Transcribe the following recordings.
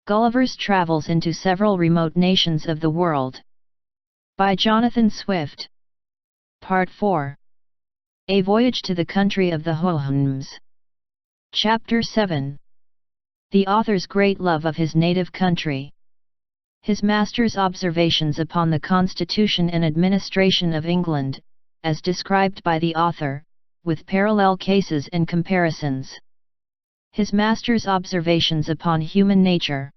Gulliver's Travels into Several Remote Nations of the World. By Jonathan Swift. Part 4. A Voyage to the Country of the Houyhnhnms. Chapter 7. The author's great love of his native country. His master's observations upon the constitution and administration of England, as described by the author, with parallel cases and comparisons. His master's observations upon human nature.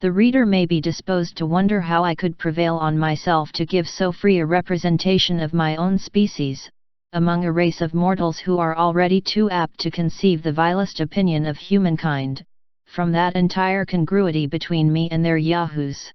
The reader may be disposed to wonder how I could prevail on myself to give so free a representation of my own species, among a race of mortals who are already too apt to conceive the vilest opinion of humankind, from that entire congruity between me and their yahoos.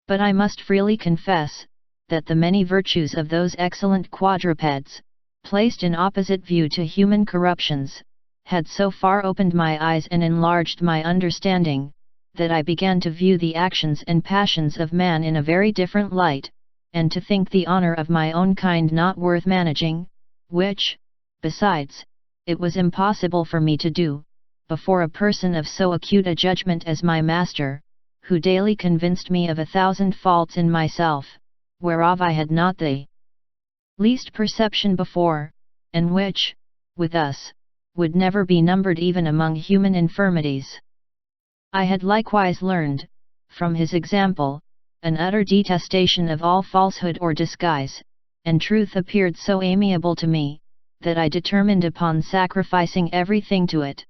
But I must freely confess, that the many virtues of those excellent quadrupeds, placed in opposite view to human corruptions, had so far opened my eyes and enlarged my understanding, that I began to view the actions and passions of man in a very different light, and to think the honor of my own kind not worth managing, which, besides, it was impossible for me to do, before a person of so acute a judgment as my master, who daily convinced me of 1,000 faults in myself, whereof I had not the least perception before, and which, with us, would never be numbered even among human infirmities. I had likewise learned, from his example, an utter detestation of all falsehood or disguise, and truth appeared so amiable to me, that I determined upon sacrificing everything to it.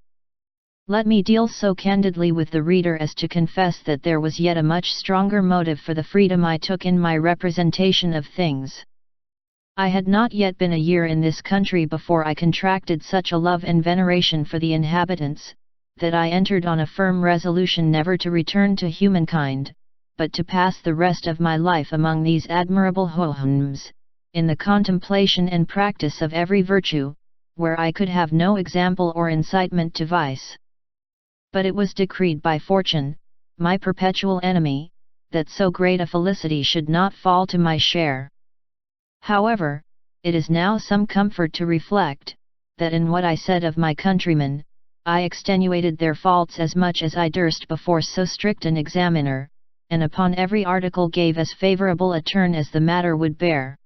Let me deal so candidly with the reader as to confess that there was yet a much stronger motive for the freedom I took in my representation of things. I had not yet been a year in this country before I contracted such a love and veneration for the inhabitants, that I entered on a firm resolution never to return to humankind, but to pass the rest of my life among these admirable Houyhnhnms, in the contemplation and practice of every virtue, where I could have no example or incitement to vice. But it was decreed by fortune, my perpetual enemy, that so great a felicity should not fall to my share. However, it is now some comfort to reflect, that in what I said of my countrymen, I extenuated their faults as much as I durst before so strict an examiner, and upon every article gave as favourable a turn as the matter would bear.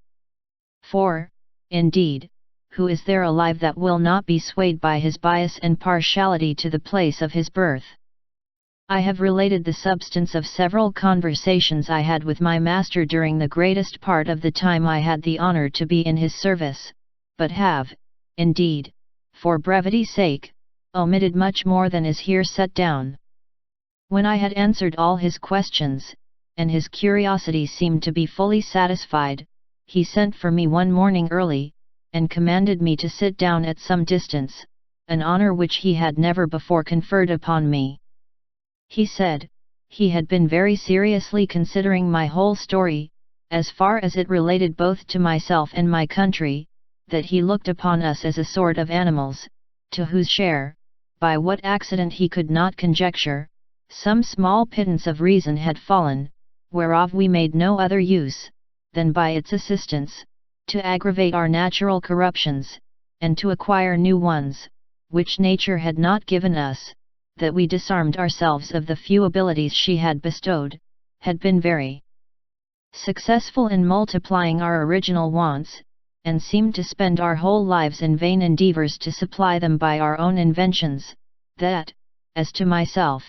For, indeed, who is there alive that will not be swayed by his bias and partiality to the place of his birth? I have related the substance of several conversations I had with my master during the greatest part of the time I had the honour to be in his service, but have, indeed, for brevity's sake, omitted much more than is here set down. When I had answered all his questions, and his curiosity seemed to be fully satisfied, he sent for me one morning early, and commanded me to sit down at some distance, an honour which he had never before conferred upon me. He said, he had been very seriously considering my whole story, as far as it related both to myself and my country, that he looked upon us as a sort of animals, to whose share, by what accident he could not conjecture, some small pittance of reason had fallen, whereof we made no other use, than by its assistance, to aggravate our natural corruptions, and to acquire new ones, which nature had not given us, that we disarmed ourselves of the few abilities she had bestowed, had been very successful in multiplying our original wants, and seemed to spend our whole lives in vain endeavours to supply them by our own inventions, that, as to myself,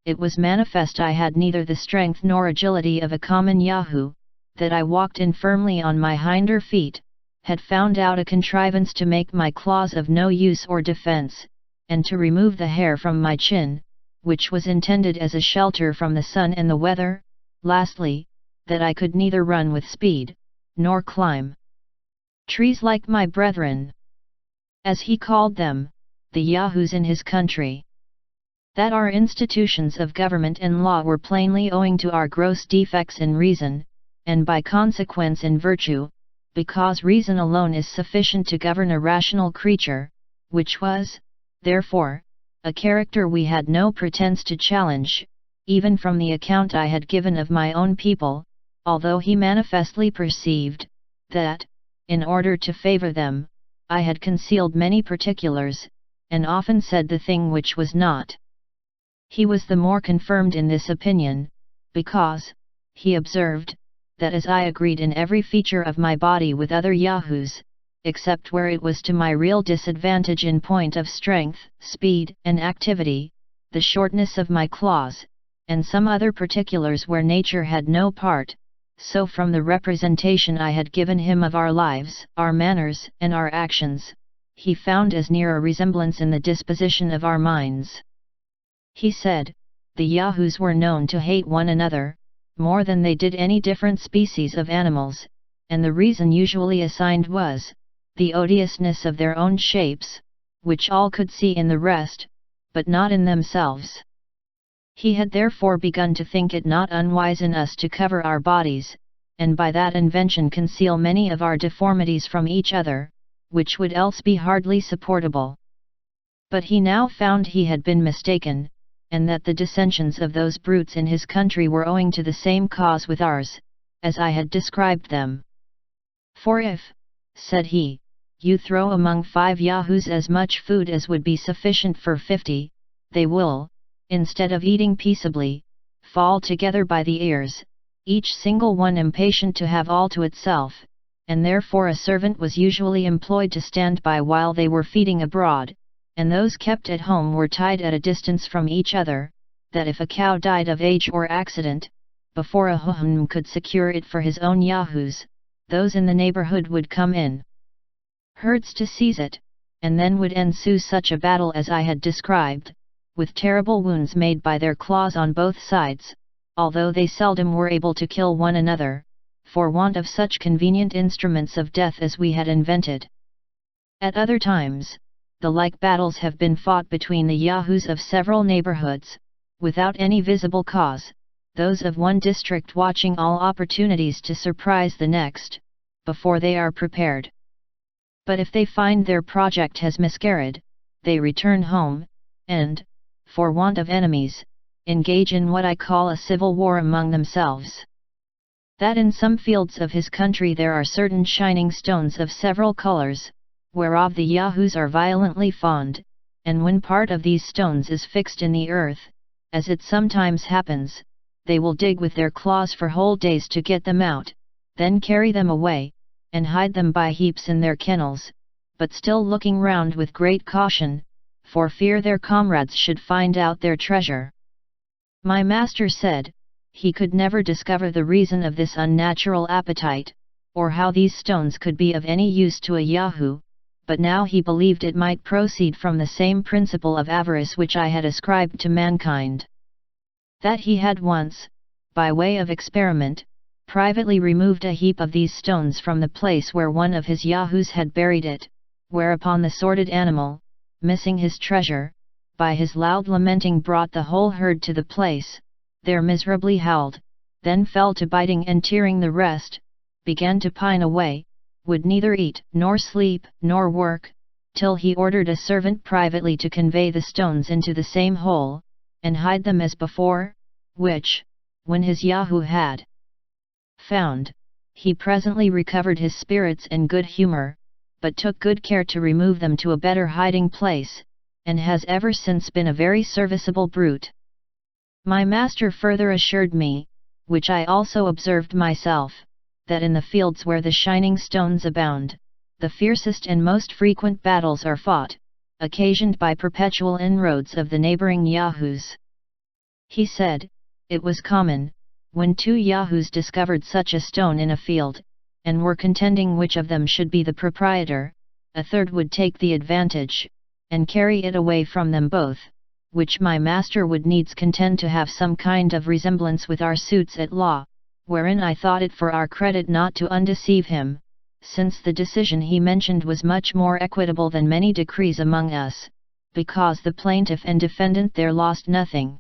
it was manifest I had neither the strength nor agility of a common yahoo, that I walked infirmly on my hinder feet, had found out a contrivance to make my claws of no use or defence, and to remove the hair from my chin, which was intended as a shelter from the sun and the weather, lastly, that I could neither run with speed, nor climb trees like my brethren, as he called them, the yahoos in his country. That our institutions of government and law were plainly owing to our gross defects in reason, and by consequence in virtue, because reason alone is sufficient to govern a rational creature, which was, therefore, a character we had no pretence to challenge, even from the account I had given of my own people, although he manifestly perceived, that, in order to favour them, I had concealed many particulars, and often said the thing which was not. He was the more confirmed in this opinion, because, he observed, that as I agreed in every feature of my body with other Yahoos, except where it was to my real disadvantage in point of strength, speed, and activity, the shortness of my claws, and some other particulars where nature had no part, so from the representation I had given him of our lives, our manners, and our actions, he found as near a resemblance in the disposition of our minds. He said, the Yahoos were known to hate one another, more than they did any different species of animals, and the reason usually assigned was, the odiousness of their own shapes, which all could see in the rest, but not in themselves. He had therefore begun to think it not unwise in us to cover our bodies, and by that invention conceal many of our deformities from each other, which would else be hardly supportable. But he now found he had been mistaken, and that the dissensions of those brutes in his country were owing to the same cause with ours, as I had described them. For if, said he, you throw among 5 Yahoos as much food as would be sufficient for 50, they will, instead of eating peaceably, fall together by the ears, each single one impatient to have all to itself, and therefore a servant was usually employed to stand by while they were feeding abroad, and those kept at home were tied at a distance from each other, that if a cow died of age or accident, before a Hohum could secure it for his own Yahoos, those in the neighborhood would come in herds to seize it, and then would ensue such a battle as I had described, with terrible wounds made by their claws on both sides, although they seldom were able to kill one another, for want of such convenient instruments of death as we had invented. At other times, the like battles have been fought between the Yahoos of several neighborhoods, without any visible cause, those of one district watching all opportunities to surprise the next, before they are prepared. But if they find their project has miscarried, they return home, and, for want of enemies, engage in what I call a civil war among themselves. That in some fields of his country there are certain shining stones of several colors, whereof the Yahoos are violently fond, and when part of these stones is fixed in the earth, as it sometimes happens, they will dig with their claws for whole days to get them out, then carry them away, and hide them by heaps in their kennels, but still looking round with great caution, for fear their comrades should find out their treasure. My master said, he could never discover the reason of this unnatural appetite, or how these stones could be of any use to a Yahoo, but now he believed it might proceed from the same principle of avarice which I had ascribed to mankind. That he had once, by way of experiment, privately removed a heap of these stones from the place where one of his Yahoos had buried it, whereupon the sordid animal, missing his treasure, by his loud lamenting brought the whole herd to the place, there miserably howled, then fell to biting and tearing the rest, began to pine away, would neither eat, nor sleep, nor work, till he ordered a servant privately to convey the stones into the same hole, and hide them as before, which, when his Yahoo had found, he presently recovered his spirits and good humor, but took good care to remove them to a better hiding place, and has ever since been a very serviceable brute. My master further assured me, which I also observed myself, that in the fields where the shining stones abound, the fiercest and most frequent battles are fought, occasioned by perpetual inroads of the neighboring Yahoos. He said, it was common, when 2 Yahoos discovered such a stone in a field, and were contending which of them should be the proprietor, a third would take the advantage, and carry it away from them both, which my master would needs contend to have some kind of resemblance with our suits at law, wherein I thought it for our credit not to undeceive him, since the decision he mentioned was much more equitable than many decrees among us, because the plaintiff and defendant there lost nothing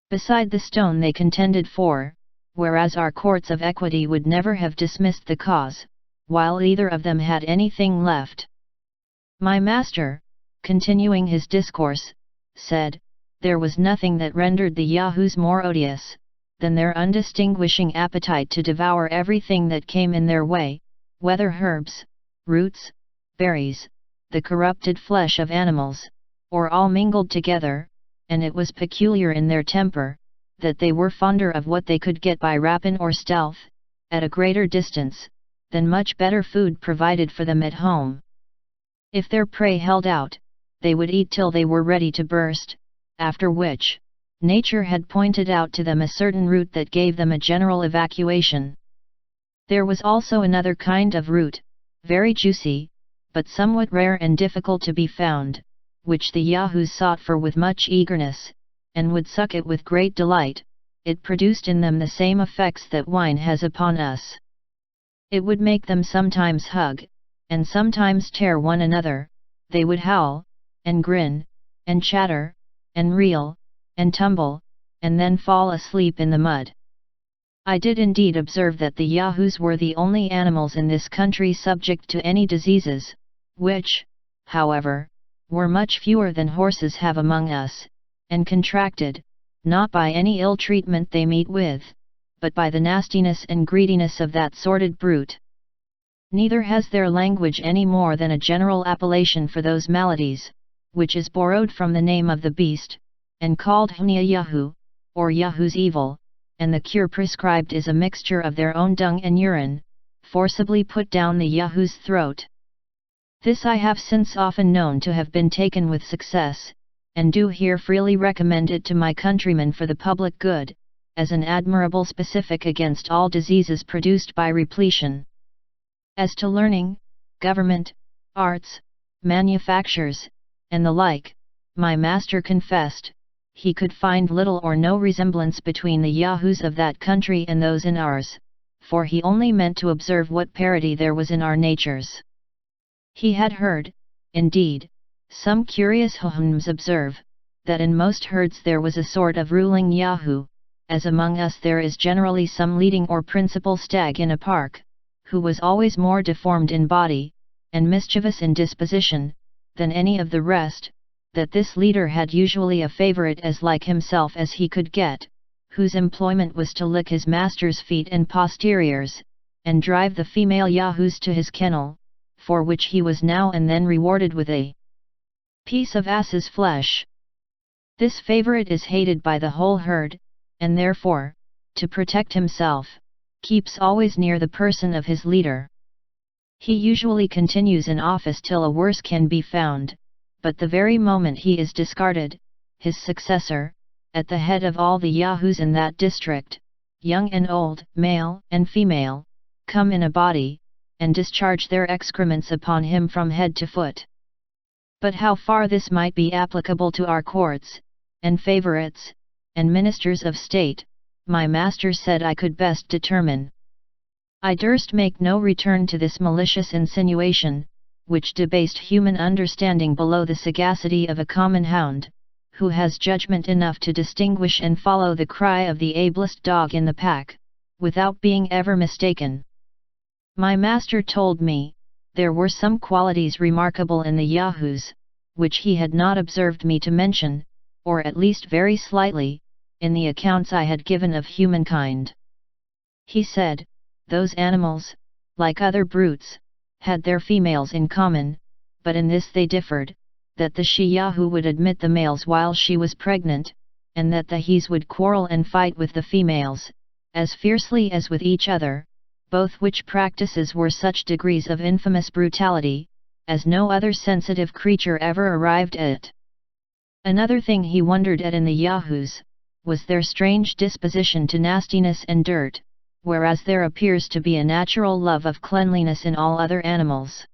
beside the stone they contended for, whereas our courts of equity would never have dismissed the cause, while either of them had anything left. My master, continuing his discourse, said, there was nothing that rendered the Yahoos more odious, than their undistinguishing appetite to devour everything that came in their way, whether herbs, roots, berries, the corrupted flesh of animals, or all mingled together, and it was peculiar in their temper, that they were fonder of what they could get by rapine or stealth, at a greater distance, than much better food provided for them at home. If their prey held out, they would eat till they were ready to burst, after which, nature had pointed out to them a certain root that gave them a general evacuation. There was also another kind of root, very juicy, but somewhat rare and difficult to be found, which the Yahoos sought for with much eagerness, and would suck it with great delight. It produced in them the same effects that wine has upon us. It would make them sometimes hug, and sometimes tear one another. They would howl, and grin, and chatter, and reel, and tumble, and then fall asleep in the mud. I did indeed observe that the Yahoos were the only animals in this country subject to any diseases, which, however, were much fewer than horses have among us, and contracted, not by any ill treatment they meet with, but by the nastiness and greediness of that sordid brute. Neither has their language any more than a general appellation for those maladies, which is borrowed from the name of the beast, and called Hnia Yahoo, or Yahoo's evil, and the cure prescribed is a mixture of their own dung and urine, forcibly put down the Yahoo's throat. This I have since often known to have been taken with success, and do here freely recommend it to my countrymen for the public good, as an admirable specific against all diseases produced by repletion. As to learning, government, arts, manufactures, and the like, my master confessed, he could find little or no resemblance between the Yahoos of that country and those in ours, for he only meant to observe what parity there was in our natures. He had heard, indeed, some curious Hohums observe, that in most herds there was a sort of ruling Yahoo, as among us there is generally some leading or principal stag in a park, who was always more deformed in body, and mischievous in disposition, than any of the rest, that this leader had usually a favourite as like himself as he could get, whose employment was to lick his master's feet and posteriors, and drive the female Yahoos to his kennel, for which he was now and then rewarded with a piece of ass's flesh. This favourite is hated by the whole herd, and therefore, to protect himself, keeps always near the person of his leader. He usually continues in office till a worse can be found, but the very moment he is discarded, his successor, at the head of all the Yahoos in that district, young and old, male and female, come in a body, and discharge their excrements upon him from head to foot. But how far this might be applicable to our courts, and favourites, and ministers of state, my master said I could best determine. I durst make no return to this malicious insinuation, which debased human understanding below the sagacity of a common hound, who has judgment enough to distinguish and follow the cry of the ablest dog in the pack, without being ever mistaken. My master told me, there were some qualities remarkable in the Yahoos, which he had not observed me to mention, or at least very slightly, in the accounts I had given of humankind. He said, those animals, like other brutes, had their females in common, but in this they differed, that the she-Yahoo would admit the males while she was pregnant, and that the hes would quarrel and fight with the females, as fiercely as with each other, both which practices were such degrees of infamous brutality, as no other sensitive creature ever arrived at. Another thing he wondered at in the Yahoos, was their strange disposition to nastiness and dirt, whereas there appears to be a natural love of cleanliness in all other animals.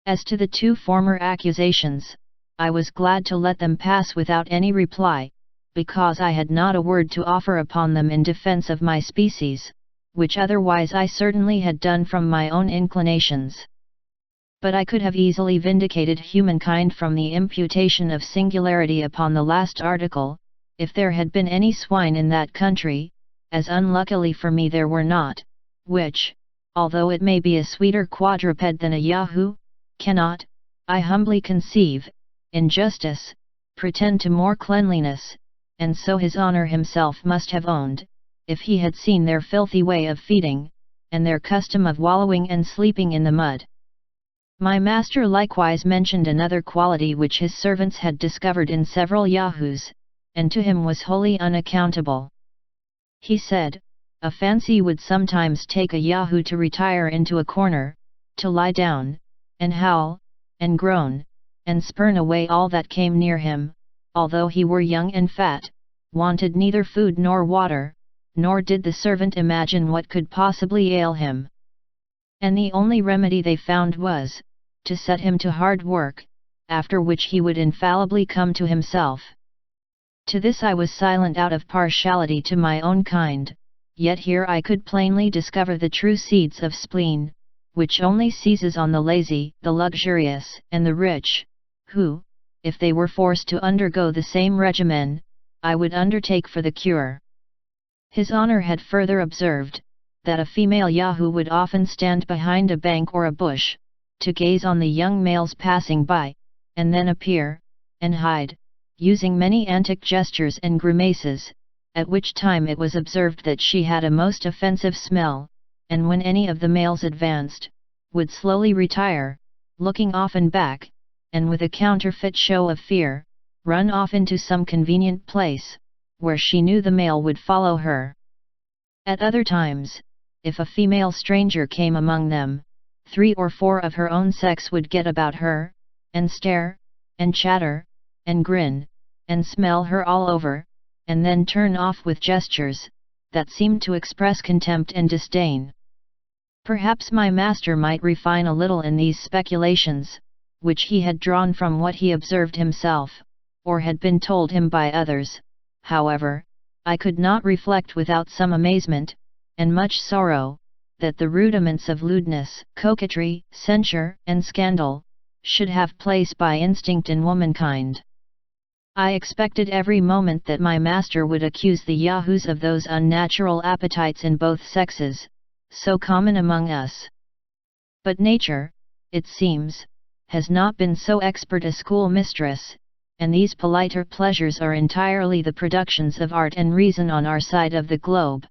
As to the two former accusations, I was glad to let them pass without any reply, because I had not a word to offer upon them in defence of my species, which otherwise I certainly had done from my own inclinations. But I could have easily vindicated humankind from the imputation of singularity upon the last article, if there had been any swine in that country, as unluckily for me there were not, which, although it may be a sweeter quadruped than a Yahoo, cannot, I humbly conceive, in justice, pretend to more cleanliness, and so his honour himself must have owned, if he had seen their filthy way of feeding, and their custom of wallowing and sleeping in the mud. My master likewise mentioned another quality which his servants had discovered in several Yahoos, and to him was wholly unaccountable. He said, a fancy would sometimes take a Yahoo to retire into a corner, to lie down, and howl, and groan, and spurn away all that came near him, although he were young and fat, wanted neither food nor water, nor did the servant imagine what could possibly ail him. And the only remedy they found was, to set him to hard work, after which he would infallibly come to himself. To this I was silent out of partiality to my own kind, yet here I could plainly discover the true seeds of spleen, which only seizes on the lazy, the luxurious, and the rich, who, if they were forced to undergo the same regimen, I would undertake for the cure. His Honour had further observed, that a female Yahoo would often stand behind a bank or a bush, to gaze on the young males passing by, and then appear, and hide, using many antic gestures and grimaces, at which time it was observed that she had a most offensive smell, and when any of the males advanced, would slowly retire, looking often back, and with a counterfeit show of fear, run off into some convenient place, where she knew the male would follow her. At other times, if a female stranger came among them, 3 or 4 of her own sex would get about her, and stare, and chatter, and grin, and smell her all over, and then turn off with gestures, that seemed to express contempt and disdain. Perhaps my master might refine a little in these speculations, which he had drawn from what he observed himself, or had been told him by others. However, I could not reflect without some amazement, and much sorrow, that the rudiments of lewdness, coquetry, censure, and scandal, should have place by instinct in womankind. I expected every moment that my master would accuse the Yahoos of those unnatural appetites in both sexes, so common among us. But nature, it seems, has not been so expert a schoolmistress, and these politer pleasures are entirely the productions of art and reason on our side of the globe.